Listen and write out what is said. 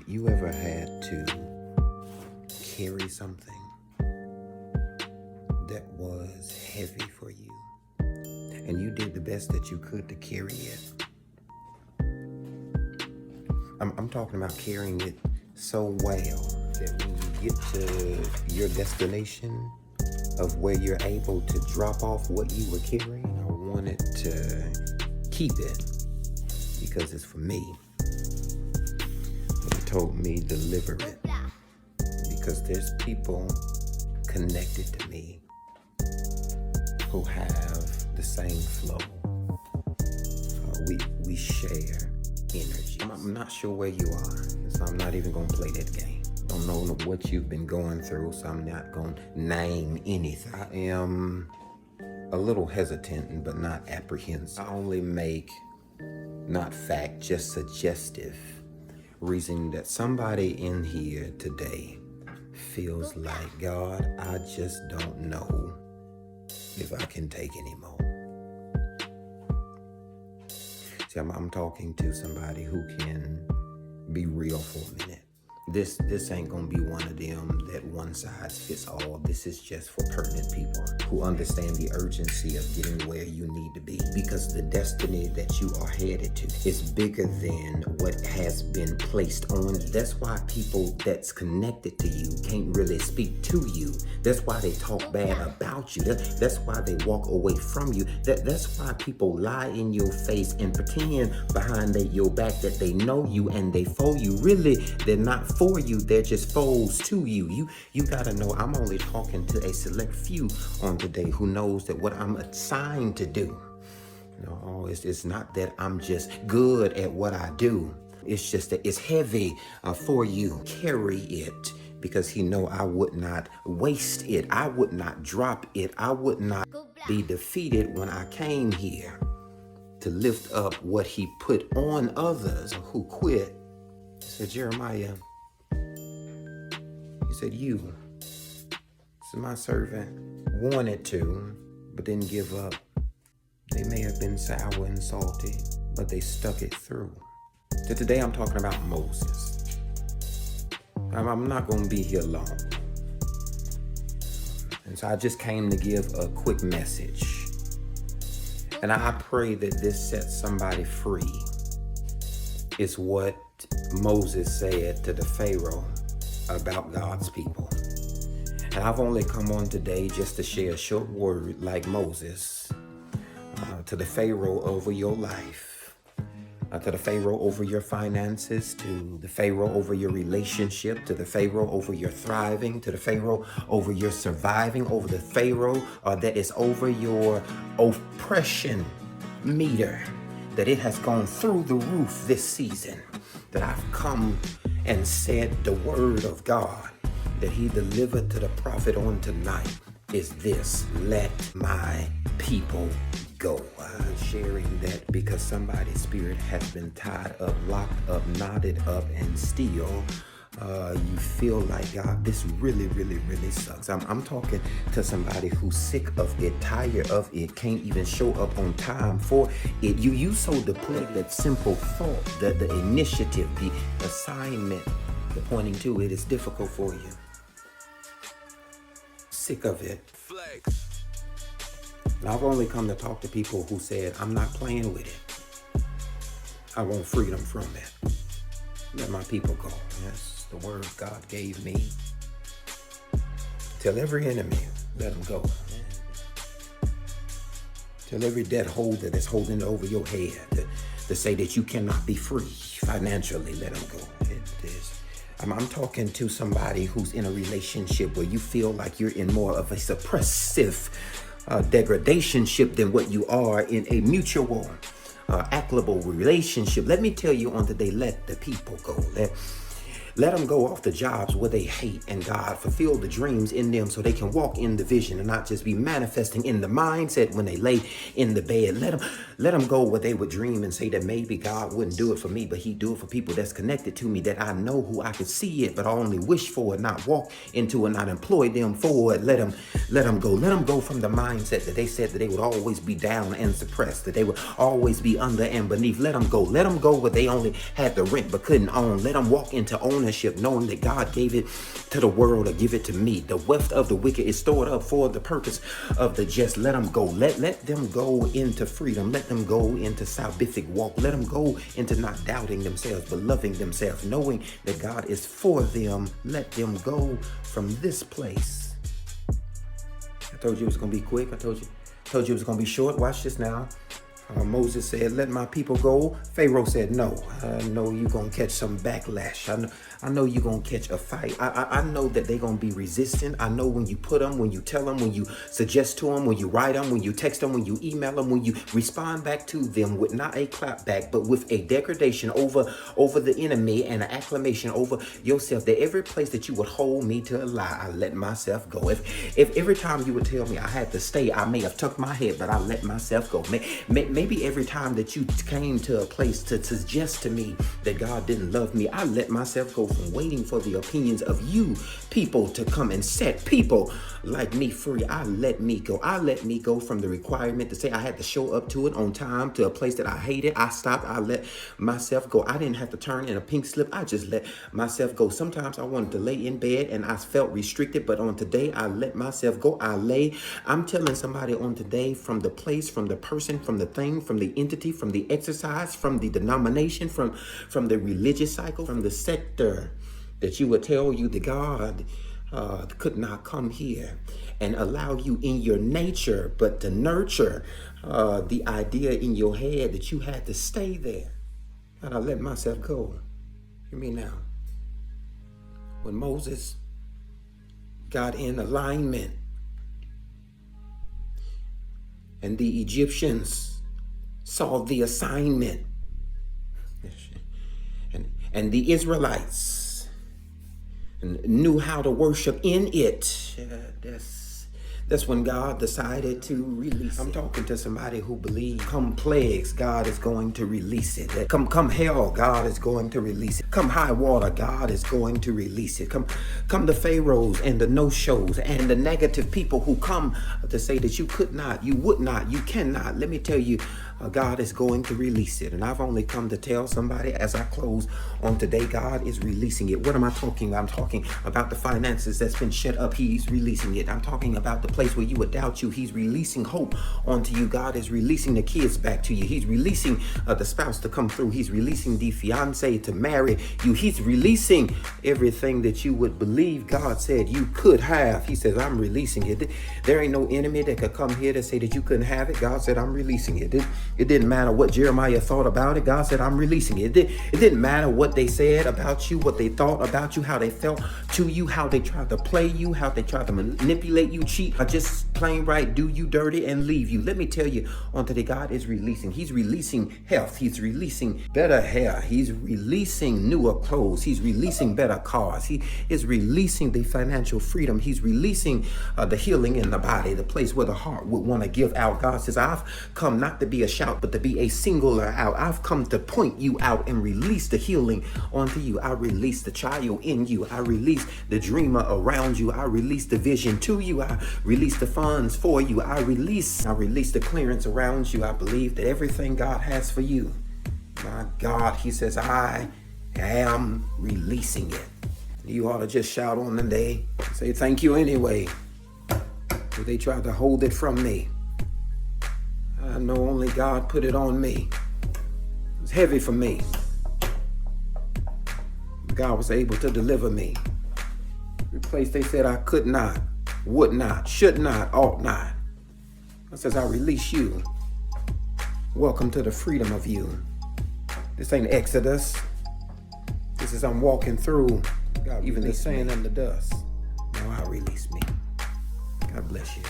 You ever had to carry something that was heavy for you, and you did the best that you could to carry it? I'm talking about carrying it so well that when you get to your destination of where you're able to drop off what you were carrying, I wanted to keep it because it's for me. He told me deliver it because there's people connected to me who have the same flow. We share energy. I'm not sure where you are, so I'm not even gonna play that game. Don't know what you've been going through, so I'm not gonna name anything. I am a little hesitant, but not apprehensive. I only make, not fact, just suggestive reason that somebody in here today feels like, God, I just don't know if I can take anymore. See, I'm talking to somebody who can be real for a minute. This ain't gonna be one of them that one size fits all. This is just for pertinent people who understand the urgency of getting where you need to be, because the destiny that you are headed to is bigger than what has been placed on you. That's why people that's connected to you can't really speak to you. That's why they talk bad about you. That's why they walk away from you. That's why people lie in your face and pretend behind your back that they know you and they for you. Really, they're not for you, they're just foes to you. You gotta know I'm only talking to a select few on today who knows that what I'm assigned to do, it's not that I'm just good at what I do. It's just that it's heavy for you. Carry it, because he know I would not waste it. I would not drop it. I would not be defeated when I came here to lift up what he put on others who quit. He said, Jeremiah, he said, you, so my servant, wanted to, but didn't give up. They may have been sour and salty, but they stuck it through. So today I'm talking about Moses. I'm not going to be here long. And so I just came to give a quick message. And I pray that this sets somebody free. It's what Moses said to the Pharaoh about God's people. And I've only come on today just to share a short word like Moses to the Pharaoh over your life, to the Pharaoh over your finances, to the Pharaoh over your relationship, to the Pharaoh over your thriving, to the Pharaoh over your surviving, over the Pharaoh that is over your oppression meter, that it has gone through the roof this season. That I've come and said the word of God that he delivered to the prophet on tonight is this: let my people go. I'm sharing that because somebody's spirit has been tied up, locked up, knotted up, and still you feel like, God, this really, really, really sucks. I'm talking to somebody who's sick of it, tired of it, can't even show up on time for it. You so depleted that simple thought, the initiative, the assignment, the pointing to it is difficult for you. Sick of it. And I've only come to talk to people who said, I'm not playing with it. I want freedom from it. Let my people go. That's the word God gave me. Tell every enemy, let them go. Tell every debt holder that's holding over your head to say that you cannot be free financially, let them go. I'm talking to somebody who's in a relationship where you feel like you're in more of a suppressive degradationship than what you are in a mutual, equitable relationship. Let me tell you on today, let the people go. Let them go off the jobs where they hate, and God fulfill the dreams in them so they can walk in the vision and not just be manifesting in the mindset when they lay in the bed. Let them go where they would dream and say that maybe God wouldn't do it for me, but he'd do it for people that's connected to me, that I know who I could see it, but I only wish for it, not walk into it, not employ them for it. Let them go. Let them go from the mindset that they said that they would always be down and suppressed, that they would always be under and beneath. Let them go. Let them go where they only had the rent but couldn't own. Let them walk into ownership, knowing that God gave it to the world or give it to me. The wealth of the wicked is stored up for the purpose of the just. Let them go. Let them go into freedom. Let them go into salvific walk. Let them go into not doubting themselves, but loving themselves, knowing that God is for them. Let them go from this place. I told you it was going to be quick. I told you it was going to be short. Watch this now. Moses said, let my people go. Pharaoh said, no. I know you're going to catch some backlash. I know you're going to catch a fight. I know that they're going to be resistant. I know when you put them, when you tell them, when you suggest to them, when you write them, when you text them, when you email them, when you respond back to them with not a clap back, but with a degradation over the enemy and an acclamation over yourself, that every place that you would hold me to a lie, I let myself go. If every time you would tell me I had to stay, I may have tucked my head, but I let myself go. Maybe every time that you came to a place to suggest to me that God didn't love me, I let myself go from waiting for the opinions of you people to come and set people like me free. I let me go. I let me go from the requirement to say I had to show up to it on time, to a place that I hated. I stopped. I let myself go. I didn't have to turn in a pink slip. I just let myself go. Sometimes I wanted to lay in bed and I felt restricted, but on today, I let myself go. I'm telling somebody on today, from the place, from the person, from the thing, from the entity, from the exercise, from the denomination, from the religious cycle, from the sector, that you would tell you that God could not come here and allow you in your nature, but to nurture the idea in your head that you had to stay there. And I let myself go. Hear me now. When Moses got in alignment and the Egyptians saw the assignment, and the Israelites knew how to worship in it, that's when God decided to release it. I'm talking to somebody who believes come plagues, God is going to release it. Come hell, God is going to release it. Come high water, God is going to release it. Come the pharaohs and the no-shows and the negative people who come to say that you could not, you would not, you cannot. Let me tell you, God is going to release it. And I've only come to tell somebody as I close on today, God is releasing it. What am I talking about? I'm talking about the finances that's been shut up. He's releasing it. I'm talking about the place where you would doubt you. He's releasing hope onto you. God is releasing the kids back to you. He's releasing the spouse to come through. He's releasing the fiance to marry you. He's releasing everything that you would believe God said you could have. He says, I'm releasing it. There ain't no enemy that could come here to say that you couldn't have it. God said, I'm releasing it. It didn't matter what Jeremiah thought about it. God said, I'm releasing it. It didn't matter what they said about you, what they thought about you, how they felt to you, how they tried to play you, how they tried to manipulate you, cheat, or just plain right do you dirty and leave you. Let me tell you, on today, God is releasing. He's releasing health. He's releasing better hair. He's releasing newer clothes. He's releasing better cars. He is releasing the financial freedom. He's releasing the healing in the body, the place where the heart would want to give out. God says, I've come not to be a shout, but to be a singular out. I've come to point you out and release the healing onto you. I release the child in you. I release the dreamer around you. I release the vision to you. I release the funds for you. I release the clearance around you. I believe that everything God has for you, my God, he says, I am releasing it. You ought to just shout on the day, say thank you anyway. They tried to hold it from me. I know only God put it on me. It was heavy for me. God was able to deliver me. Every place they said I could not, would not, should not, ought not. God says, I release you. Welcome to the freedom of you. This ain't Exodus. This is I'm walking through. God, even the sand and the dust. Now I release me. God bless you.